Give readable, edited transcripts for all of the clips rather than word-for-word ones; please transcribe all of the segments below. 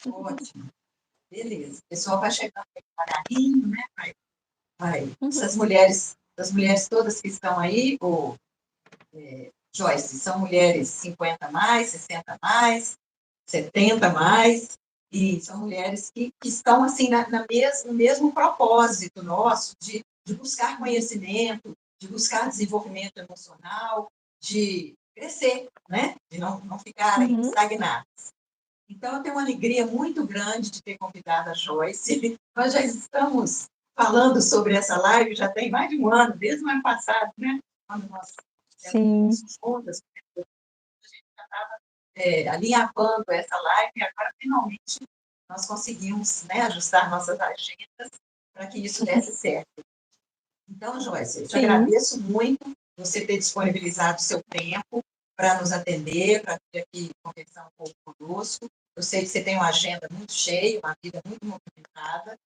Ótimo. Beleza. O pessoal vai chegando devagarinho, né? Vai. Uhum. As mulheres todas que estão aí, Joyce, são mulheres 50 mais, 60 mais, 70 mais, e são mulheres que estão assim no mesmo propósito nosso de buscar conhecimento, de buscar desenvolvimento emocional, de crescer, né? De não ficarem estagnadas. Então, eu tenho uma alegria muito grande de ter convidado a Joyce. Nós já estamos falando sobre essa live, já tem mais de um ano, desde o ano passado, né? Quando nós Sim. juntas, a gente já estava alinhavando essa live, e agora, finalmente, nós conseguimos, né, ajustar nossas agendas para que isso desse certo. Então, Joyce, eu te agradeço muito você ter disponibilizado o seu tempo para nos atender, para vir aqui conversar um pouco conosco. Eu sei que você tem uma agenda muito cheia, uma vida muito movimentada,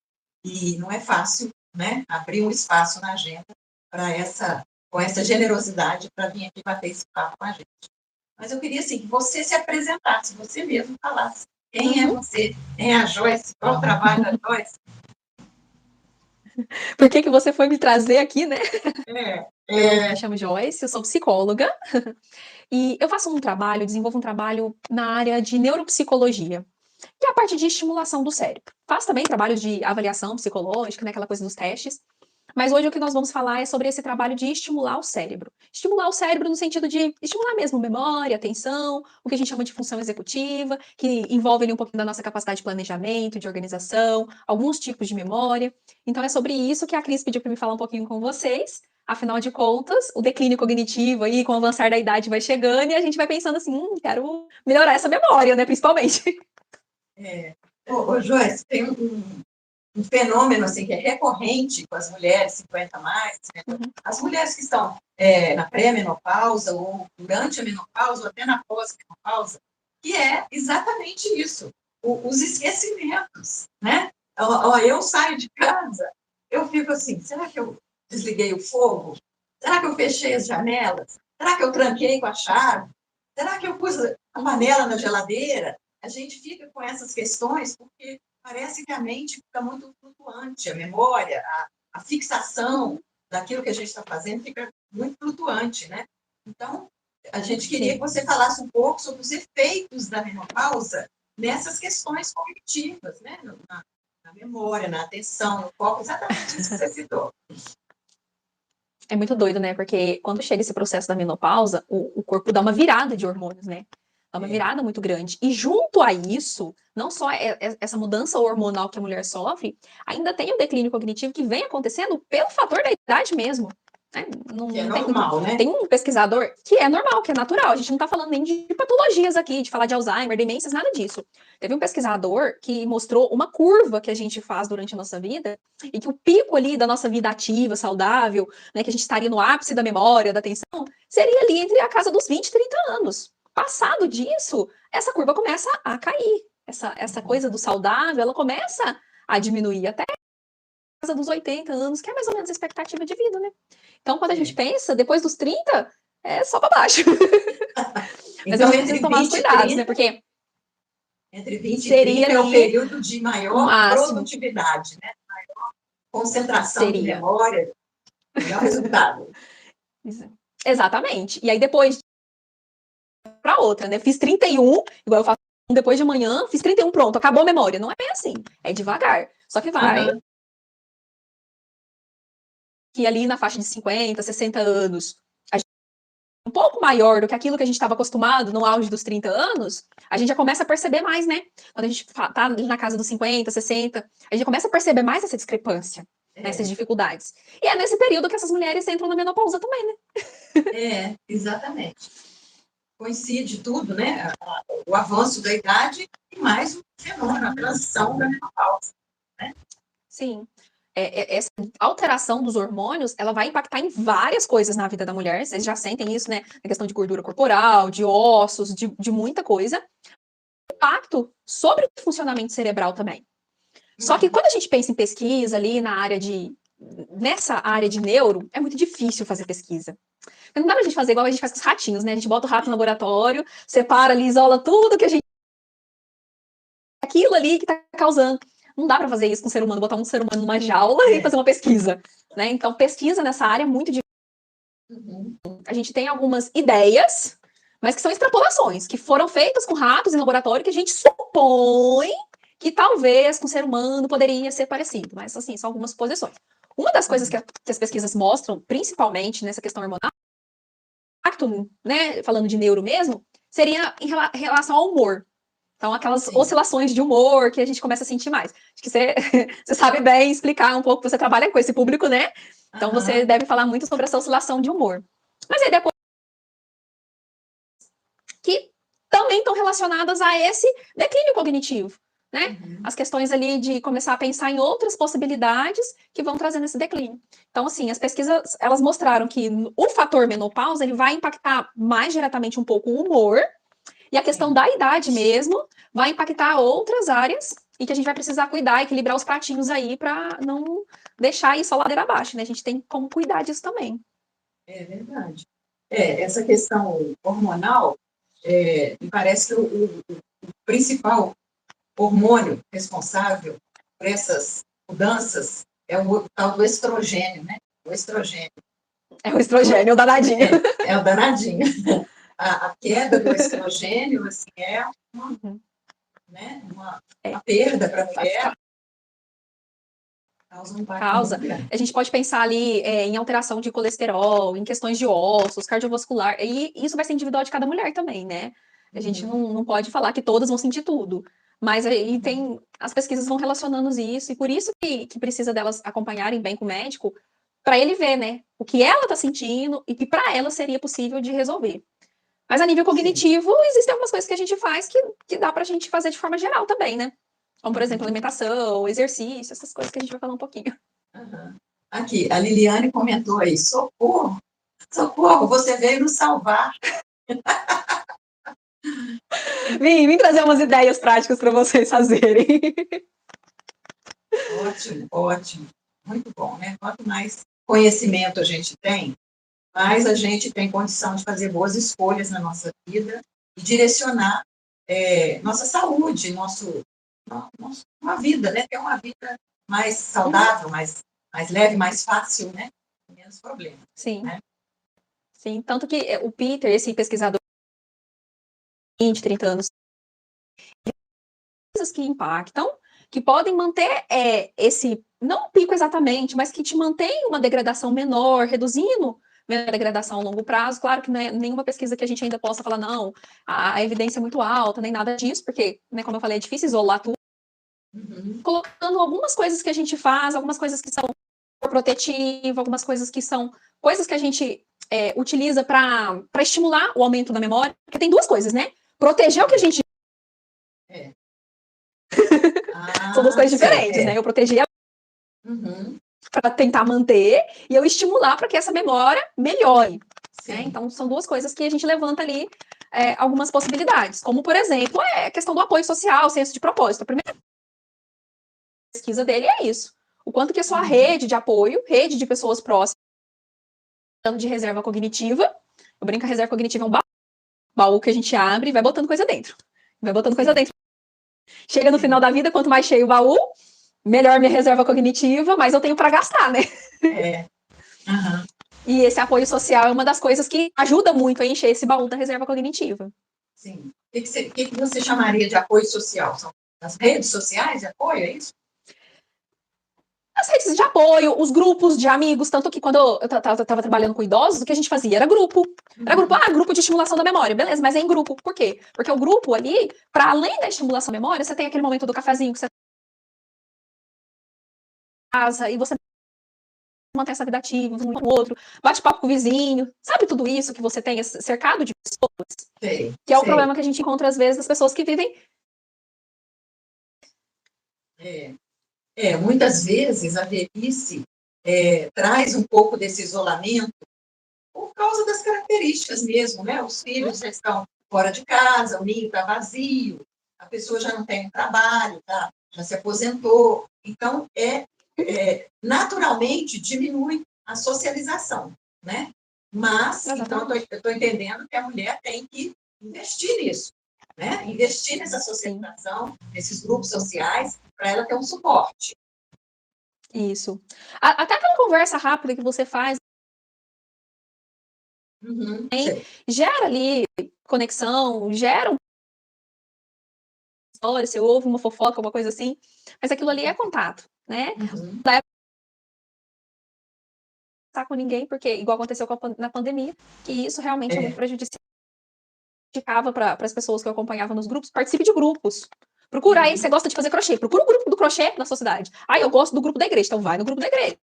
e não é fácil, né, abrir um espaço na agenda com essa generosidade para vir aqui bater esse papo com a gente. Mas eu queria, assim, que você se apresentasse, você mesmo falasse quem é você, quem é a Joyce, qual o trabalho da Joyce. Por que você foi me trazer aqui, né? Eu me chamo Joyce, eu sou psicóloga e eu faço desenvolvo um trabalho na área de neuropsicologia, que é a parte de estimulação do cérebro. Faço também trabalho de avaliação psicológica, né, aquela coisa dos testes, mas hoje o que nós vamos falar é sobre esse trabalho de estimular o cérebro. Estimular o cérebro no sentido de estimular mesmo memória, atenção, o que a gente chama de função executiva, que envolve ali um pouquinho da nossa capacidade de planejamento, de organização, alguns tipos de memória. Então é sobre isso que a Cris pediu para me falar um pouquinho com vocês. Afinal de contas, o declínio cognitivo aí, com o avançar da idade, vai chegando e a gente vai pensando assim, quero melhorar essa memória, né, principalmente. Joyce, tem um fenômeno assim, que é recorrente com as mulheres 50 mais, as mulheres que estão na pré-menopausa ou durante a menopausa ou até na pós-menopausa, que é exatamente isso, os esquecimentos, né? Eu saio de casa, eu fico assim, será que eu desliguei o fogo? Será que eu fechei as janelas? Será que eu tranquei com a chave? Será que eu pus a panela na geladeira? A gente fica com essas questões porque parece que a mente fica muito flutuante, a memória, a fixação daquilo que a gente está fazendo fica muito flutuante, né? Então, a gente queria que você falasse um pouco sobre os efeitos da menopausa nessas questões cognitivas, né? Na memória, na atenção, no foco, exatamente isso que você citou. É muito doido, né? Porque quando chega esse processo da menopausa, o corpo dá uma virada de hormônios, né? Dá uma virada muito grande. E junto a isso, não só essa mudança hormonal que a mulher sofre, ainda tem o declínio cognitivo que vem acontecendo pelo fator da idade mesmo. Né? Que é normal, né? Tem um pesquisador que é normal, que é natural. A gente não tá falando nem de patologias aqui, de falar de Alzheimer, demências, nada disso. Teve um pesquisador que mostrou uma curva que a gente faz durante a nossa vida e que o pico ali da nossa vida ativa, saudável, né, que a gente estaria no ápice da memória, da atenção, seria ali entre a casa dos 20 e 30 anos. Passado disso, essa curva começa a cair. Essa coisa do saudável, ela começa a diminuir até a casa dos 80 anos, que é mais ou menos a expectativa de vida, né? Então, quando a gente pensa, depois dos 30, é só para baixo. Mas então, a gente precisa tomar os cuidados, né? Porque entre 20 e 30 é o período de maior produtividade, né? Maior concentração de memória, melhor resultado. Exatamente. E aí depois para outra, né? Fiz 31, igual eu faço depois de amanhã, fiz 31, pronto, acabou a memória. Não é bem assim, é devagar. Só que vai que ali na faixa de 50, 60 anos, um pouco maior do que aquilo que a gente estava acostumado no auge dos 30 anos, a gente já começa a perceber mais, né? Quando a gente tá na casa dos 50, 60, a gente começa a perceber mais essa discrepância, essas dificuldades. E é nesse período que essas mulheres entram na menopausa também, né? Exatamente. Coincide tudo, né? O avanço da idade e mais o fenômeno, a transição da menopausa, né? Sim. Essa alteração dos hormônios, ela vai impactar em várias coisas na vida da mulher. Vocês já sentem isso, né? Na questão de gordura corporal, de ossos, de muita coisa. Impacto sobre o funcionamento cerebral também. Só que quando a gente pensa em pesquisa ali nessa área de neuro, é muito difícil fazer pesquisa. Porque não dá pra gente fazer igual a gente faz com os ratinhos, né? A gente bota o rato no laboratório, separa ali, isola tudo que a gente aquilo ali que está causando. Não dá para fazer isso com o ser humano, botar um ser humano numa jaula e fazer uma pesquisa, né? Então, pesquisa nessa área é muito difícil. A gente tem algumas ideias, mas que são extrapolações, que foram feitas com ratos em laboratório, que a gente supõe que talvez com o ser humano poderia ser parecido, mas assim, são algumas suposições. Uma das coisas que as pesquisas mostram, principalmente nessa questão hormonal, né, falando de neuro mesmo, seria em relação ao humor. Então, aquelas oscilações de humor que a gente começa a sentir mais. Acho que você, você sabe bem explicar um pouco, você trabalha com esse público, né? Então, você deve falar muito sobre essa oscilação de humor. Mas aí depois que também estão relacionadas a esse declínio cognitivo, né? As questões ali de começar a pensar em outras possibilidades que vão trazendo esse declínio. Então, assim, as pesquisas, elas mostraram que o fator menopausa, ele vai impactar mais diretamente um pouco o humor, e a questão da idade mesmo vai impactar outras áreas e que a gente vai precisar cuidar, equilibrar os pratinhos aí para não deixar isso a ladeira abaixo, né? A gente tem como cuidar disso também. É verdade. Essa questão hormonal, me parece que o principal hormônio responsável por essas mudanças é o tal do estrogênio, né? O estrogênio. É o estrogênio, o danadinho. É o danadinho. A queda do estrogênio, assim, é uma perda para a mulher. Causa. A gente pode pensar ali em alteração de colesterol, em questões de ossos, cardiovascular, e isso vai ser individual de cada mulher também, né? A gente não pode falar que todas vão sentir tudo. Mas aí as pesquisas vão relacionando isso, e por isso que precisa delas acompanharem bem com o médico, para ele ver, né, o que ela está sentindo e que para ela seria possível de resolver. Mas a nível cognitivo, existem algumas coisas que a gente faz que dá pra gente fazer de forma geral também, né? Como, por exemplo, alimentação, exercício, essas coisas que a gente vai falar um pouquinho. Aqui, a Liliane comentou aí, socorro, socorro, você veio nos salvar. Vim trazer umas ideias práticas para vocês fazerem. Ótimo, ótimo. Muito bom, né? Quanto mais conhecimento a gente tem, mais a gente tem condição de fazer boas escolhas na nossa vida e direcionar nossa saúde, uma vida, né? Ter uma vida mais saudável, mais leve, mais fácil, né? Menos problemas. Sim. Né? Sim, tanto que o Peter, esse pesquisador de 20, 30 anos, coisas que impactam, que podem manter esse, não pico exatamente, mas que te mantém uma degradação menor, reduzindo a degradação a longo prazo. Claro que não é nenhuma pesquisa que a gente ainda possa falar, não, a evidência é muito alta, nem nada disso, porque, né, como eu falei, é difícil isolar tudo. Colocando algumas coisas que a gente faz, algumas coisas que são protetivas, algumas coisas que são coisas que a gente utiliza para estimular o aumento da memória, porque tem duas coisas, né? Proteger o que a gente são duas coisas diferentes, né? Eu proteger para tentar manter e eu estimular para que essa memória melhore. Né? Então, são duas coisas que a gente levanta ali algumas possibilidades. Como, por exemplo, a questão do apoio social, senso de propósito. A primeira pesquisa dele é isso. O quanto que a sua rede de apoio, rede de pessoas próximas, de reserva cognitiva, eu brinco, a reserva cognitiva é um baú que a gente abre e vai botando coisa dentro. Vai botando coisa dentro. Chega no final da vida, quanto mais cheio o baú, melhor minha reserva cognitiva, mas eu tenho para gastar, né? E esse apoio social é uma das coisas que ajuda muito a encher esse baú da reserva cognitiva. Sim. O que você chamaria de apoio social? São as redes sociais de apoio, é isso? As redes de apoio, os grupos de amigos, tanto que quando eu estava trabalhando com idosos, o que a gente fazia era grupo. Era grupo de estimulação da memória, beleza, mas é em grupo. Por quê? Porque o grupo ali, para além da estimulação da memória, você tem aquele momento do cafezinho que você casa e você mantém essa vida ativa, um com o outro, bate papo com o vizinho, sabe tudo isso que você tem cercado de pessoas? Que é o problema que a gente encontra às vezes das pessoas que vivem. Muitas vezes a velhice traz um pouco desse isolamento por causa das características mesmo, né? Os filhos já estão fora de casa, o ninho está vazio, a pessoa já não tem um trabalho, tá? Já se aposentou. Então, naturalmente diminui a socialização, né? Mas, então, eu estou entendendo que a mulher tem que investir nisso, né? Investir nessa socialização, nesses grupos sociais, para ela ter um suporte. Isso. Até aquela conversa rápida que você faz, gera ali conexão, gera uma história, você ouve uma fofoca, uma coisa assim, mas aquilo ali é contato, né? Não tá com ninguém, porque igual aconteceu na pandemia, que isso realmente é muito prejudicial. Indicava para as pessoas que eu acompanhava nos grupos, participe de grupos. Procura aí, você gosta de fazer crochê, procura o grupo do crochê na sua cidade. Ah, eu gosto do grupo da igreja, então vai no grupo da igreja.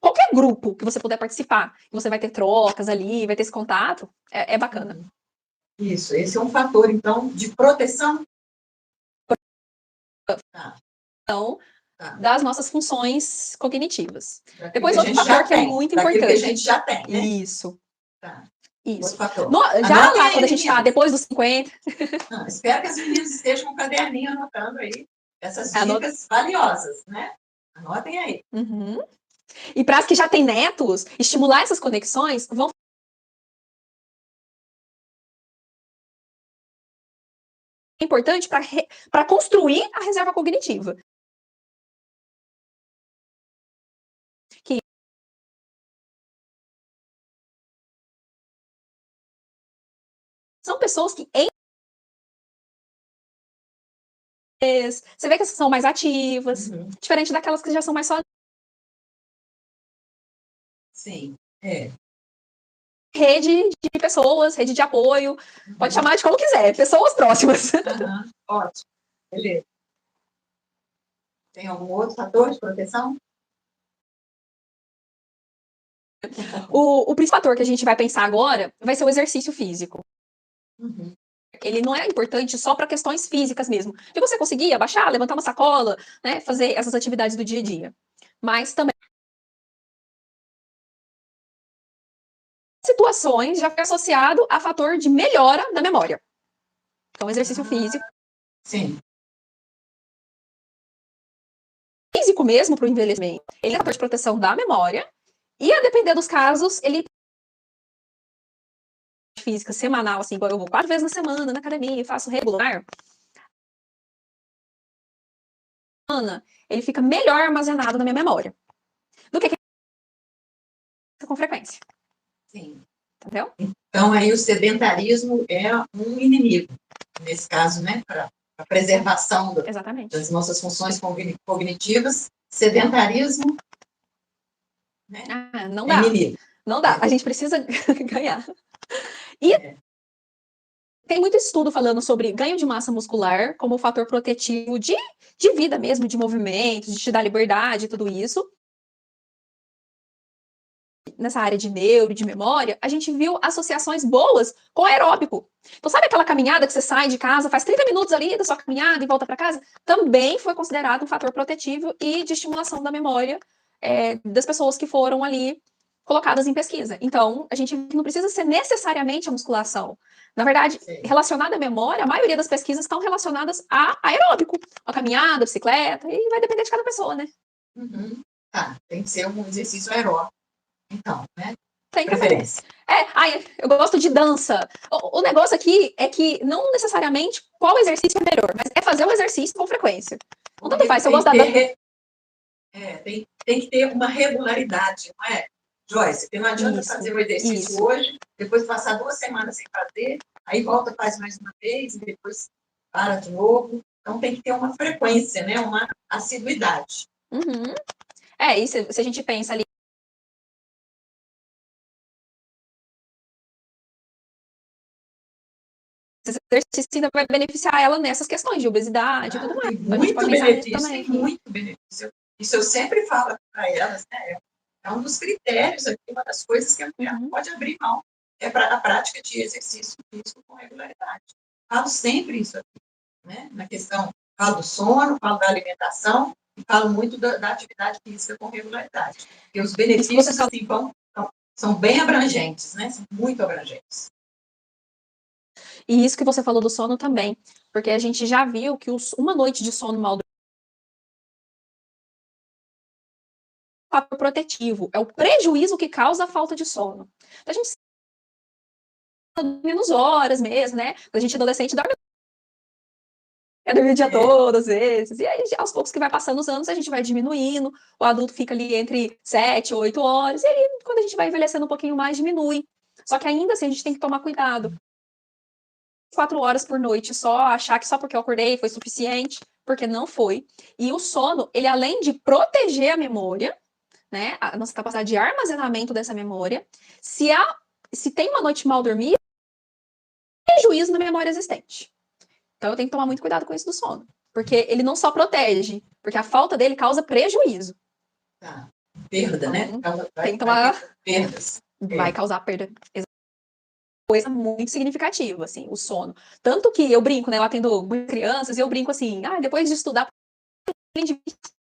Qualquer grupo que você puder participar, que você vai ter trocas ali, vai ter esse contato, é bacana. Isso, esse é um fator, então, de proteção das nossas funções cognitivas. Depois, outro fator que é muito importante. Que a gente já tem, né? Isso. Isso. Já lá, quando a gente está depois dos 50. Espero que as meninas estejam com um caderninho anotando aí essas dicas valiosas, né? Anotem aí. E para as que já têm netos, estimular essas conexões é importante para construir a reserva cognitiva. São pessoas que você vê que são mais ativas, diferente daquelas que já são mais só. Sim, Rede de pessoas, rede de apoio, pode chamar de como quiser, pessoas próximas. Ótimo, beleza. Tem algum outro fator de proteção? O principal fator que a gente vai pensar agora vai ser o exercício físico. Ele não é importante só para questões físicas mesmo. De você conseguir abaixar, levantar uma sacola, né, fazer essas atividades do dia a dia. Mas também situações já foi associado a fator de melhora da memória. Então, exercício físico. Sim. Físico mesmo para o envelhecimento. Ele é fator de proteção da memória. E, a depender dos casos, ele física semanal, assim, igual eu vou 4 vezes na semana na academia e faço regular. Ele fica melhor armazenado na minha memória do que com frequência. Sim. Entendeu? Então, aí o sedentarismo é um inimigo, nesse caso, né? Para a preservação das nossas funções cognitivas. Sedentarismo, né? Não dá. Inimigo. Não dá. A gente precisa ganhar. E tem muito estudo falando sobre ganho de massa muscular como fator protetivo de vida mesmo, de movimento, de te dar liberdade, tudo isso. Nessa área de neuro, de memória, a gente viu associações boas com aeróbico. Então, sabe aquela caminhada que você sai de casa, faz 30 minutos ali da sua caminhada e volta para casa? Também foi considerado um fator protetivo e de estimulação da memória das pessoas que foram ali colocadas em pesquisa. Então, a gente não precisa ser necessariamente a musculação. Na verdade, relacionada à memória, a maioria das pesquisas estão relacionadas a aeróbico, a caminhada, a bicicleta, e vai depender de cada pessoa, né? Tem que ser um exercício aeróbico. Então, né? Tem preferência. Eu gosto de dança. O negócio aqui é que não necessariamente qual exercício é melhor, mas é fazer o exercício com frequência. Não tanto faz, se eu gosto da dança. Tem que ter uma regularidade, não é, Joyce? Porque não adianta fazer o exercício hoje, depois passar 2 semanas sem fazer, aí volta, faz mais uma vez, e depois para de novo. Então, tem que ter uma frequência, né? Uma assiduidade. E se a gente pensa ali, esse exercício ainda vai beneficiar ela nessas questões de obesidade e tudo mais. Tem muito benefício, muito benefício. Isso eu sempre falo para elas, né? É um dos critérios aqui, uma das coisas que a mulher pode abrir mão, é para a prática de exercício físico com regularidade. Falo sempre isso aqui, né? Na questão, falo do sono, falo da alimentação, e falo muito da atividade física com regularidade. E os benefícios, assim, são bem abrangentes, né? São muito abrangentes. E isso que você falou do sono também, porque a gente já viu que uma noite de sono mal fator protetivo, é o prejuízo que causa a falta de sono. Então, a gente dorme menos horas mesmo, né? A gente adolescente dorme quer dormir o dia todo, às vezes. E aí, aos poucos que vai passando os anos, a gente vai diminuindo. O adulto fica ali entre 7 ou 8 horas. E aí, quando a gente vai envelhecendo um pouquinho mais, diminui. Só que ainda assim, a gente tem que tomar cuidado. 4 horas por noite, só achar que só porque eu acordei foi suficiente, porque não foi. E o sono, ele além de proteger a memória, né, a nossa capacidade de armazenamento dessa memória, se tem uma noite mal dormida, tem prejuízo na memória existente. Então eu tenho que tomar muito cuidado com isso do sono, porque ele não só protege, porque a falta dele causa prejuízo. Tá. Perda, né? Tem que tomar... perdas. Vai causar perda. Coisa muito significativa, assim, o sono. Tanto que eu brinco, né? Eu atendo crianças e eu brinco assim, depois de estudar, de 20,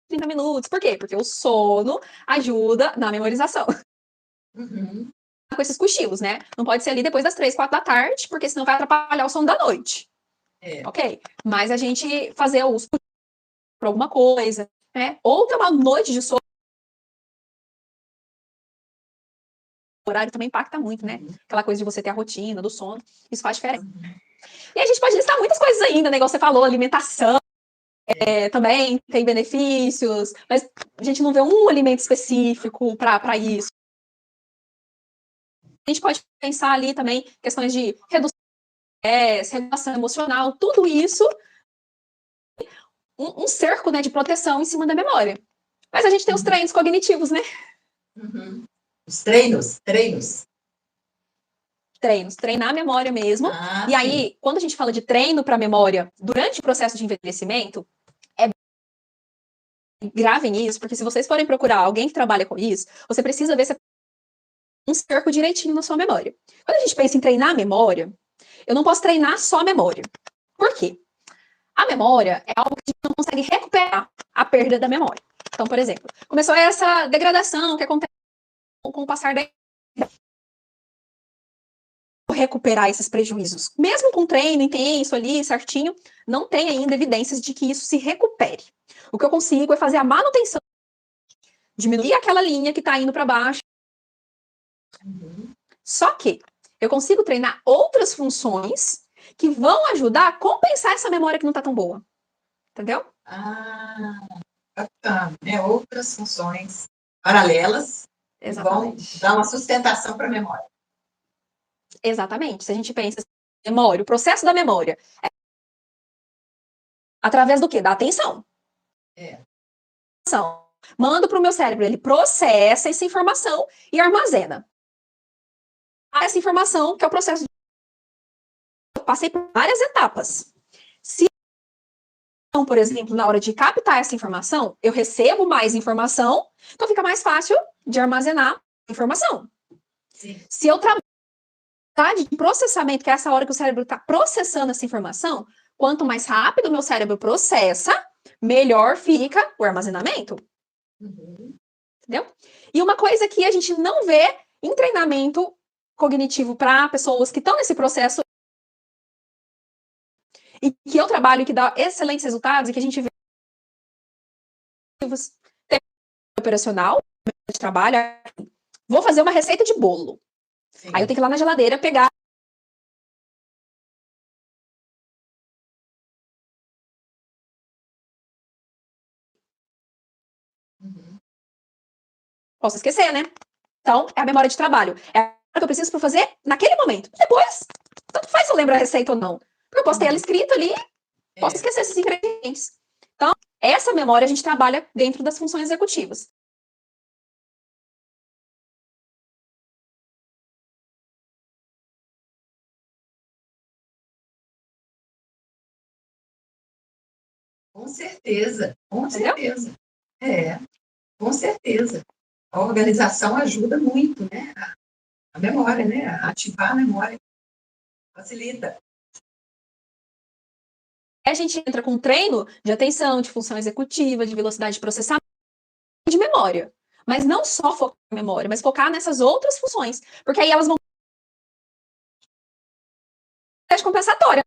30 minutos. Por quê? Porque o sono ajuda na memorização. Uhum. Com esses cochilos, né? Não pode ser ali depois das 3, 4 da tarde, porque senão vai atrapalhar o sono da noite. Ok? Mas a gente fazer uso para alguma coisa, né? Ou ter uma noite de sono. O horário também impacta muito, né? Aquela coisa de você ter a rotina do sono, isso faz diferença. E a gente pode listar muitas coisas ainda, né? Igual você falou, alimentação também tem benefícios, mas a gente não vê um alimento específico para isso. A gente pode pensar ali também questões de redução de estresse, regulação emocional, tudo isso, um cerco, né, de proteção em cima da memória. Mas a gente tem os treinos cognitivos, né? Uhum. Os treinos. Treinar a memória mesmo. E aí, quando a gente fala de treino para memória durante o processo de envelhecimento, gravem isso, porque se vocês forem procurar alguém que trabalha com isso, você precisa ver se um cerco direitinho na sua memória. Quando a gente pensa em treinar a memória, eu não posso treinar só a memória. Por quê? A memória é algo que a gente não consegue recuperar a perda da memória. Então, por exemplo, começou essa degradação que acontece com o passar da recuperar esses prejuízos. Mesmo com treino intenso ali, certinho, não tem ainda evidências de que isso se recupere. O que eu consigo é fazer a manutenção, diminuir aquela linha que está indo para baixo. Só que eu consigo treinar outras funções que vão ajudar a compensar essa memória que não está tão boa. Entendeu? Outras funções paralelas que vão dar uma sustentação para a memória. Exatamente. Se a gente pensa em memória, o processo da memória é através do quê? Da atenção. Mando para o meu cérebro, ele processa essa informação e armazena. Essa informação, que é o processo de... Eu passei por várias etapas. Se, por exemplo, na hora de captar essa informação, eu recebo mais informação, então fica mais fácil de armazenar a informação. Sim. Se eu trabalho de processamento, que é essa hora que o cérebro está processando essa informação, quanto mais rápido o meu cérebro processa, melhor fica o armazenamento. Entendeu? E uma coisa que a gente não vê em treinamento cognitivo para pessoas que estão nesse processo e que eu trabalho e que dá excelentes resultados e que a gente vê operacional de trabalho, vou fazer uma receita de bolo. Sim. Aí eu tenho que ir lá na geladeira pegar posso esquecer, né? Então, é a memória de trabalho. É a que eu preciso para fazer naquele momento. Depois, tanto faz se eu lembro a receita ou não. Porque eu posso ter ela escrita ali, posso esquecer esses ingredientes. Então, essa memória a gente trabalha dentro das funções executivas. Com certeza. Com certeza. A organização ajuda muito, né? A memória, né? A ativar a memória. Facilita. A gente entra com treino de atenção, de função executiva, de velocidade de processamento e de memória. Mas não só focar na memória, mas focar nessas outras funções. Porque aí elas vão ser compensatória.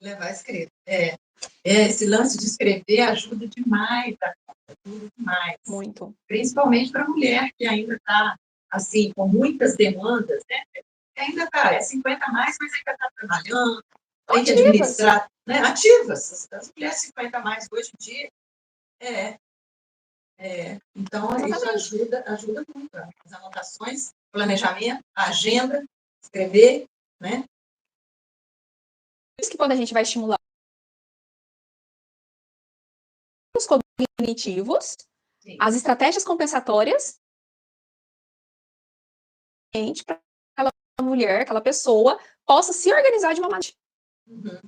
Levar escrito. Esse lance de escrever ajuda demais, ajuda demais. Muito. Principalmente para a mulher que ainda está assim, com muitas demandas, né? ainda está, é 50 a mais, mas ainda está trabalhando, tem que Ativas. administrar, né? Ativas. As mulheres 50 a mais hoje em dia, então Exatamente. isso ajuda muito. As anotações, planejamento, agenda, escrever, né? Por isso que quando a gente vai estimular os cognitivos, Sim. as estratégias compensatórias, para aquela mulher, aquela pessoa, possa se organizar de uma maneira. Uhum.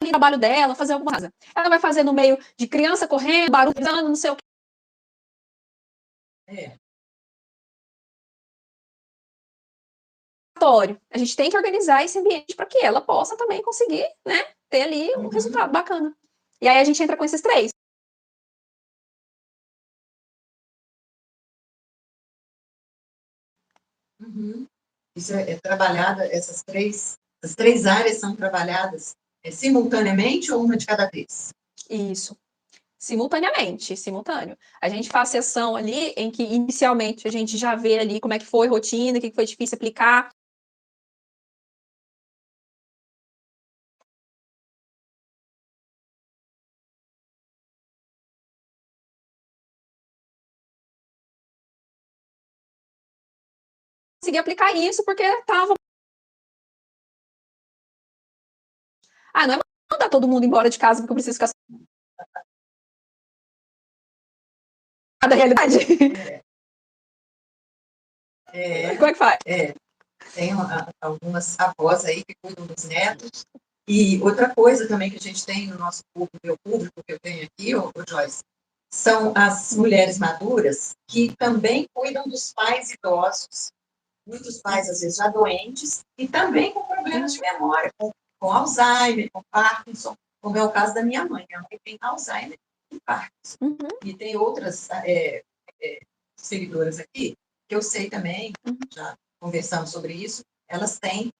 O trabalho dela, fazer alguma coisa. Ela vai fazer no meio de criança correndo, barulho, não sei o que. A gente tem que organizar esse ambiente para que ela possa também conseguir, né, ter ali um resultado bacana. E aí a gente entra com esses 3. Uhum. Isso é trabalhada, as três áreas são trabalhadas simultaneamente ou uma de cada vez? Isso. Simultaneamente, simultâneo. A gente faz sessão ali em que inicialmente a gente já vê ali como é que foi a rotina, o que foi difícil aplicar. Consegui aplicar isso porque estava. Não é mandar todo mundo embora de casa porque eu preciso ficar da realidade. Como é que faz? Tem algumas avós aí que cuidam dos netos. E outra coisa também que a gente tem no nosso público, meu público que eu tenho aqui, ô Joyce, são as mulheres maduras que também cuidam dos pais idosos, muitos pais às vezes já doentes e também com problemas de memória, com Alzheimer, com Parkinson, como é o caso da minha mãe. Minha mãe tem Alzheimer e Parkinson. E tem outras seguidoras aqui que eu sei também, já conversamos sobre isso, elas têm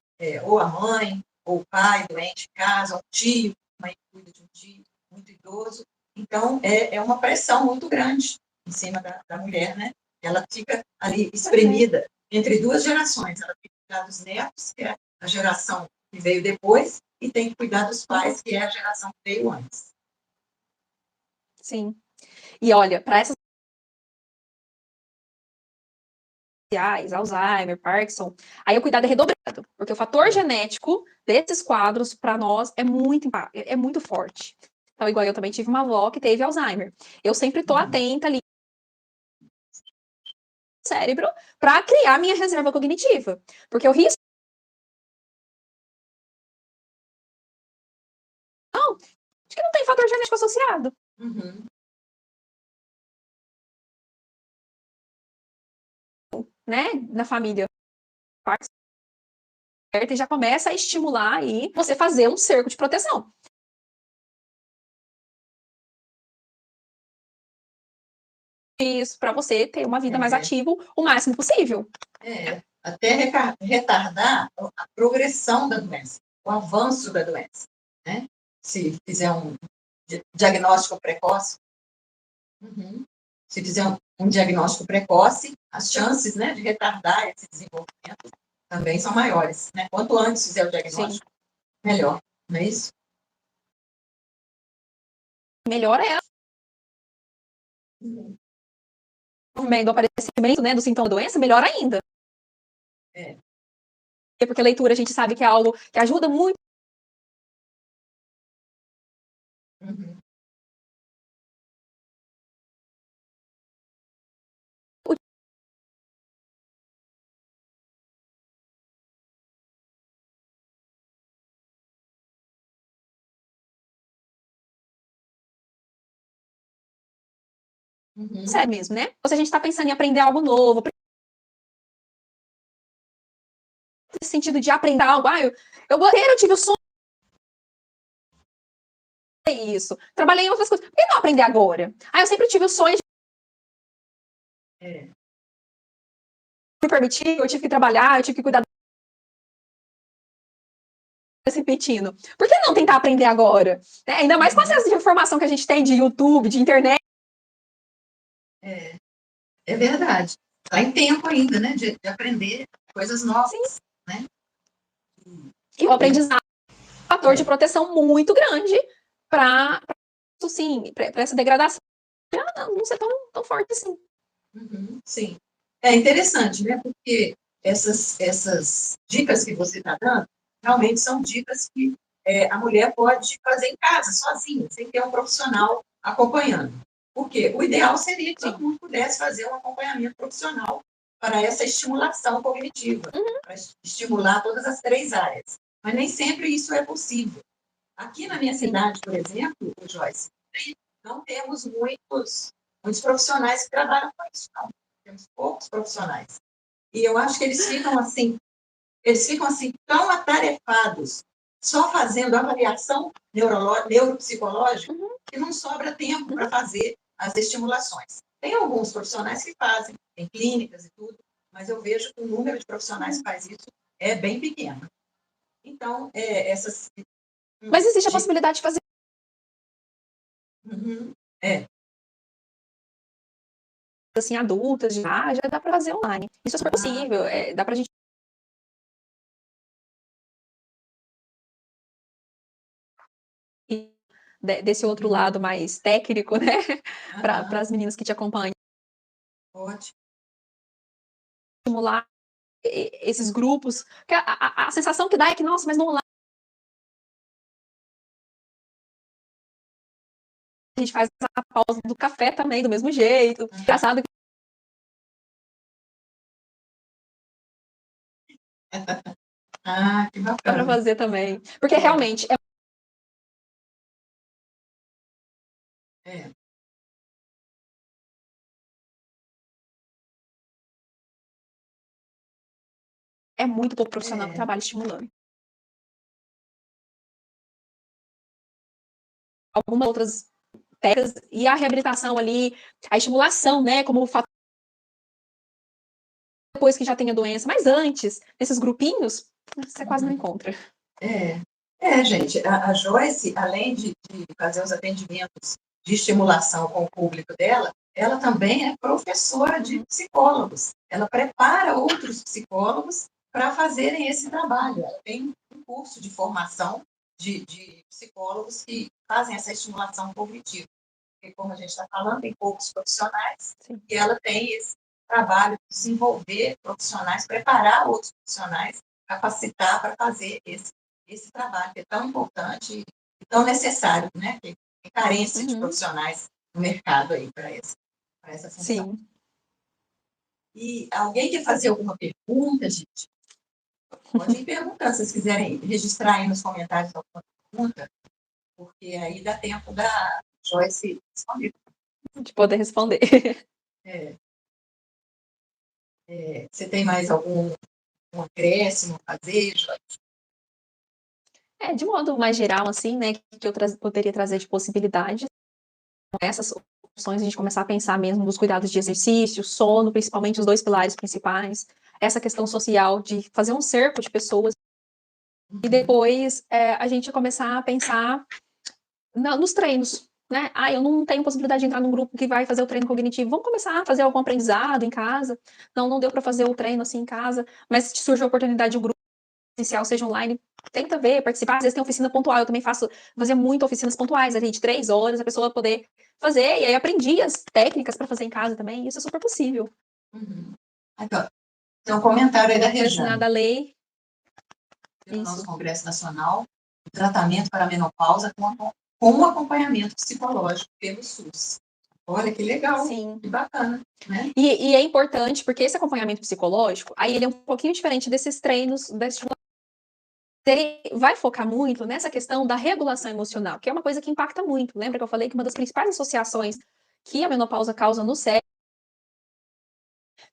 ou a mãe, ou o pai doente em casa, ou um tio, a mãe cuida de um tio muito idoso. Então, é uma pressão muito grande em cima da mulher, né? Ela fica ali espremida entre 2 gerações. Ela tem que cuidar dos netos, que é a geração que veio depois, e tem que cuidar dos pais, que é a geração que veio antes. Sim. E olha, para essas Alzheimer, Parkinson, aí o cuidado é redobrado, porque o fator genético desses quadros, para nós, é muito forte. Então, igual eu também tive uma avó que teve Alzheimer. Eu sempre estou atenta ali no cérebro para criar minha reserva cognitiva, porque o risco de que não tem fator genético associado. Né, na família e já começa a estimular aí você fazer um cerco de proteção. Isso, para você ter uma vida mais ativa o máximo possível. Até retardar a progressão da doença, o avanço da doença, né? Se fizer um diagnóstico precoce, se fizer um diagnóstico precoce, as chances, né, de retardar esse desenvolvimento também são maiores, né? Quanto antes fizer o diagnóstico, melhor, não é isso? Melhor é do aparecimento, né, do sintoma da doença, melhor ainda. Porque a leitura a gente sabe que é algo que ajuda muito. Sério mesmo, né? Ou se a gente está pensando em aprender algo novo, nesse sentido de aprender algo, eu tive o sonho de isso, trabalhei em outras coisas, por que não aprender agora? Eu sempre tive o sonho de me permitir, eu tive que trabalhar, eu tive que cuidar repetindo. Por que não tentar aprender agora? Ainda mais com acesso de informação que a gente tem de YouTube, de internet. É verdade. Está em tempo ainda, né, de aprender coisas novas, Sim. né? E o aprendizado é um fator de proteção muito grande para essa degradação não ser tão forte assim. Sim. É interessante, né? Porque essas dicas que você está dando realmente são dicas que a mulher pode fazer em casa, sozinha, sem ter um profissional acompanhando. Porque o ideal seria que todo mundo pudesse fazer um acompanhamento profissional para essa estimulação cognitiva, para estimular todas as 3 áreas. Mas nem sempre isso é possível. Aqui na minha cidade, por exemplo, Joyce, não temos muitos profissionais que trabalham com isso, não. Temos poucos profissionais. E eu acho que eles ficam assim tão atarefados, só fazendo avaliação neuropsicológica, que não sobra tempo para fazer as estimulações. Tem alguns profissionais que fazem, tem clínicas e tudo, mas eu vejo que o número de profissionais que faz isso é bem pequeno. Então, essas... Mas existe a possibilidade de fazer. Assim, adultas, já dá para fazer online. Isso é super possível, dá para a gente desse outro lado mais técnico, né, para as meninas que te acompanham. Ótimo. Estimular esses grupos, que a sensação que dá é que, nossa, mas no online a gente faz a pausa do café também, do mesmo jeito. Engraçado que que dá bacana. para fazer também. Porque realmente é muito pouco profissional que trabalha estimulando. Algumas outras técnicas e a reabilitação ali, a estimulação, né, como fator depois que já tem a doença, mas antes, nesses grupinhos, você quase não encontra. Gente, a Joyce, além de fazer os atendimentos de estimulação com o público dela, ela também é professora de psicólogos. Ela prepara outros psicólogos para fazerem esse trabalho. Ela tem um curso de formação de psicólogos que fazem essa estimulação cognitiva. Porque, como a gente está falando, tem poucos profissionais, e ela tem esse trabalho de desenvolver profissionais, preparar outros profissionais, capacitar para fazer esse trabalho que é tão importante e tão necessário, né? Tem carência de profissionais no mercado aí para essa função. Sim. E alguém quer fazer alguma pergunta, gente? Pode ir perguntando, se vocês quiserem registrar aí nos comentários alguma pergunta, porque aí dá tempo da Joyce responder. De poder responder. Você tem mais algum acréscimo a fazer, Joyce? De modo mais geral, assim, né, que eu poderia trazer de possibilidades. Essas opções, a gente começar a pensar mesmo nos cuidados de exercício, sono, principalmente os 2 pilares principais. Essa questão social de fazer um cerco de pessoas. E depois a gente começar a pensar nos treinos, né? Eu não tenho possibilidade de entrar num grupo que vai fazer o treino cognitivo. Vamos começar a fazer algum aprendizado em casa. Não deu para fazer o treino assim em casa, mas se surge a oportunidade de um grupo presencial, seja online, tenta ver, participar. Às vezes tem oficina pontual, eu também fazia muito oficinas pontuais, ali de 3 horas, a pessoa poder fazer, e aí aprendi as técnicas para fazer em casa também, isso é super possível. Aqui, ó, tem um comentário aí da Foi Rejane. assinada a lei. No nosso Congresso Nacional, o tratamento para a menopausa com acompanhamento psicológico pelo SUS. Olha, que legal, Sim. Que bacana, né? E é importante, porque esse acompanhamento psicológico, aí ele é um pouquinho diferente desses treinos da estimulação. Ele vai focar muito nessa questão da regulação emocional, que é uma coisa que impacta muito. Lembra que eu falei que uma das principais associações que a menopausa causa no cérebro?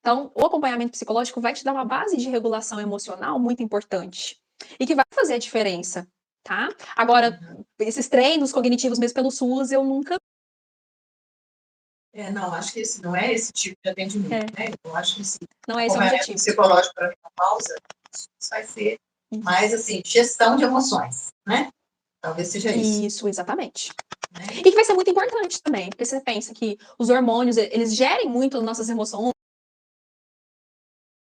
Então, o acompanhamento psicológico vai te dar uma base de regulação emocional muito importante e que vai fazer a diferença, tá? Agora, esses treinos cognitivos mesmo pelo SUS, eu nunca... Não, acho que esse não é esse tipo de atendimento, né? Eu acho que esse não é esse o acompanhamento objetivo psicológico para a menopausa vai ser mais, assim, gestão de emoções, né? Talvez seja isso. Isso, exatamente. Né? E que vai ser muito importante também, porque você pensa que os hormônios, eles gerem muito nossas emoções.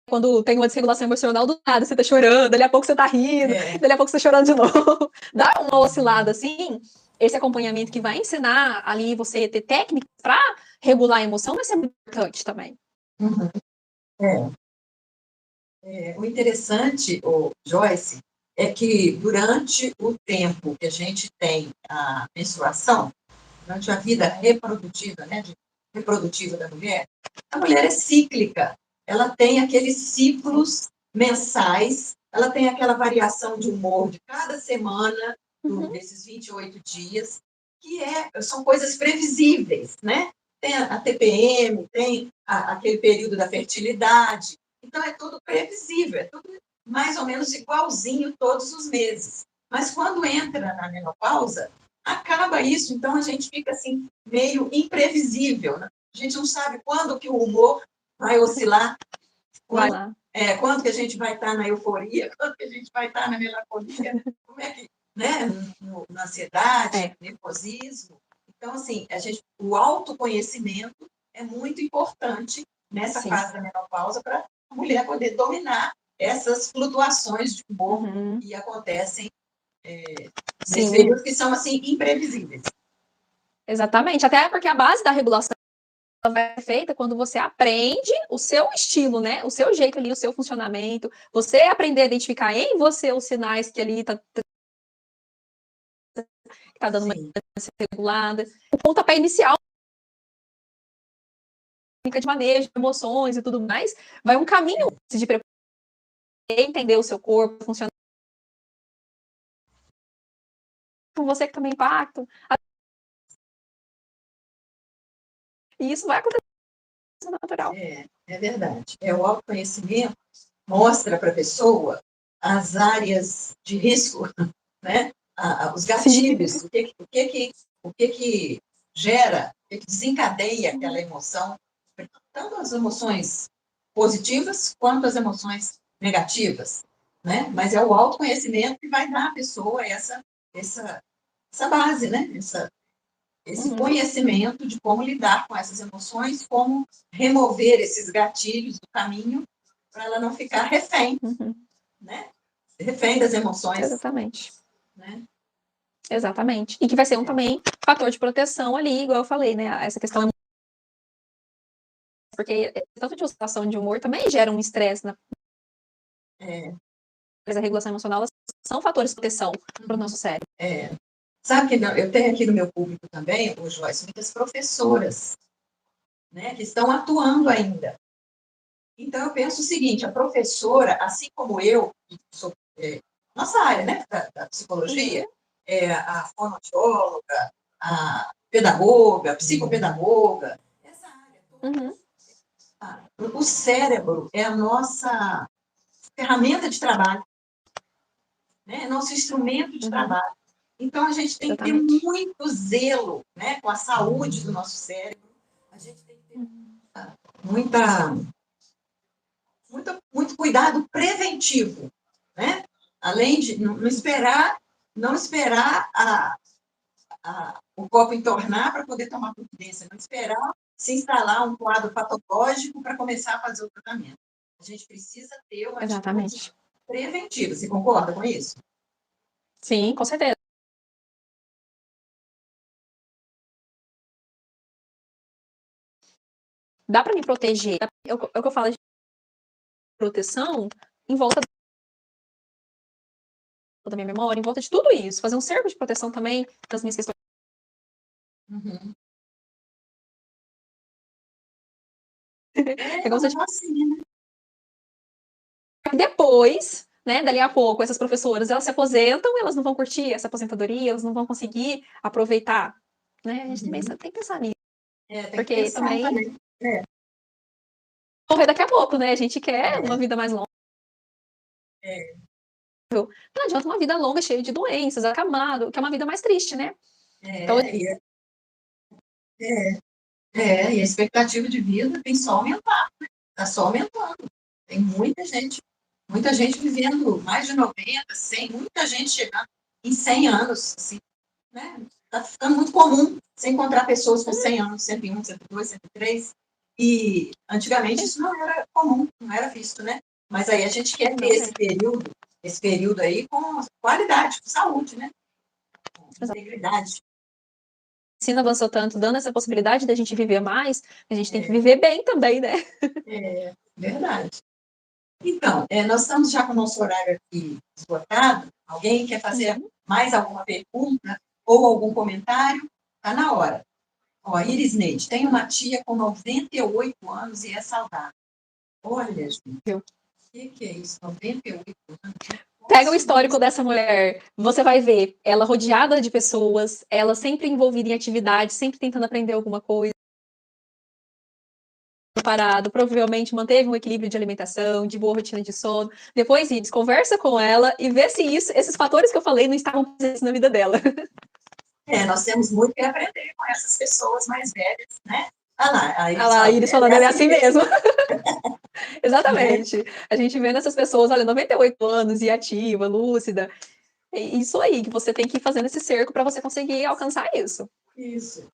Quando tem uma desregulação emocional do nada, você tá chorando, dali a pouco você tá rindo, dali a pouco você tá chorando de novo. Dá uma oscilada assim, esse acompanhamento que vai ensinar ali você ter técnicas para regular a emoção vai ser muito importante também. Uhum. O interessante, Joyce, é que durante o tempo que a gente tem a menstruação, durante a vida reprodutiva, né, reprodutiva da mulher, a mulher é cíclica. Ela tem aqueles ciclos mensais, ela tem aquela variação de humor de cada semana, desses 28 dias, que são coisas previsíveis, né? Tem a TPM, tem aquele período da fertilidade, então é tudo previsível, é tudo mais ou menos igualzinho todos os meses. Mas quando entra na menopausa, acaba isso, então a gente fica assim, meio imprevisível, né? A gente não sabe quando que o humor vai oscilar, quando que a gente vai estar na euforia, quando que a gente vai estar na melancolia, como é que, né, na ansiedade, no nervosismo. Então, assim, o autoconhecimento é muito importante nessa fase da menopausa para a mulher poder dominar essas flutuações de humor que acontecem nesses períodos que são, assim, imprevisíveis. Exatamente, até porque a base da regulação vai ser feita quando você aprende o seu estilo, né? O seu jeito ali, o seu funcionamento, você aprender a identificar em você os sinais que ali tá dando uma regulada. O pontapé inicial de manejo de emoções e tudo mais, vai um caminho de entender o seu corpo, funcionar com você que também impacta. E isso vai acontecer natural. É verdade. O autoconhecimento mostra para a pessoa as áreas de risco, né? Os gatilhos, o que gera, o que desencadeia aquela emoção, tanto as emoções positivas quanto as emoções negativas, né? Mas é o autoconhecimento que vai dar à pessoa essa base, né? Esse conhecimento de como lidar com essas emoções, como remover esses gatilhos do caminho para ela não ficar refém, né? Refém das emoções. Exatamente. Né? Exatamente. E que vai ser também fator de proteção ali, igual eu falei, né? Essa questão porque tanto de oscilação de humor também gera um estresse a regulação emocional, são fatores de proteção para o nosso cérebro. Sabe que eu tenho aqui no meu público também, Joyce, muitas professoras, né, que estão atuando ainda. Então, eu penso o seguinte, a professora, assim como eu, que sou nossa área, né, da psicologia, a fonoaudióloga, a pedagoga, a psicopedagoga, essa área toda, o cérebro é a nossa ferramenta de trabalho, né, nosso instrumento de trabalho. Então, a gente tem que ter muito zelo, né, com a saúde do nosso cérebro. A gente tem que ter muito cuidado preventivo, né? Além de não esperar o copo entornar para poder tomar providência, não esperar se instalar um quadro patológico para começar a fazer o tratamento. A gente precisa ter uma atitude preventiva. Você concorda com isso? Sim, com certeza. Dá para me proteger. É o que eu falo de proteção em volta da minha memória, em volta de tudo isso. Fazer um cerco de proteção também das minhas questões. É como se depois, né, dali a pouco, essas professoras, elas se aposentam, elas não vão curtir essa aposentadoria, elas não vão conseguir aproveitar, né? A gente também tem que pensar nisso. Porque pensar também morrer daqui a pouco, né? A gente quer uma vida mais longa. Não adianta uma vida longa, cheia de doenças, acamado, que é uma vida mais triste, né? Então, e a expectativa de vida tem só aumentado, está só aumentando. Tem muita gente vivendo mais de 90, 100, muita gente chegando em 100 anos, assim, né? Está ficando muito comum você encontrar pessoas com 100 anos, 101, 102, 103, e antigamente isso não era comum, não era visto, né? Mas aí a gente quer ter esse período aí com qualidade, com saúde, né? Com integridade. A medicina avançou tanto, dando essa possibilidade da gente viver mais, a gente tem que viver bem também, né? É, verdade. Então, nós estamos já com o nosso horário aqui esgotado. Alguém quer fazer mais alguma pergunta ou algum comentário? Está na hora. Ó, Iris Neide, tem uma tia com 98 anos e é saudável. Olha, gente, o que é isso? 98 anos? Pega o histórico dessa mulher, você vai ver ela rodeada de pessoas, ela sempre envolvida em atividades, sempre tentando aprender alguma coisa. Parado, provavelmente manteve um equilíbrio de alimentação, de boa rotina de sono. Depois, Iris, conversa com ela e vê se esses fatores que eu falei não estavam presentes na vida dela. Nós temos muito que aprender com essas pessoas mais velhas, né? A Iris falando, ela é assim mesmo. Exatamente. A gente vê nessas pessoas, olha, 98 anos e ativa, lúcida. É isso aí, que você tem que ir fazendo esse cerco para você conseguir alcançar isso. Isso.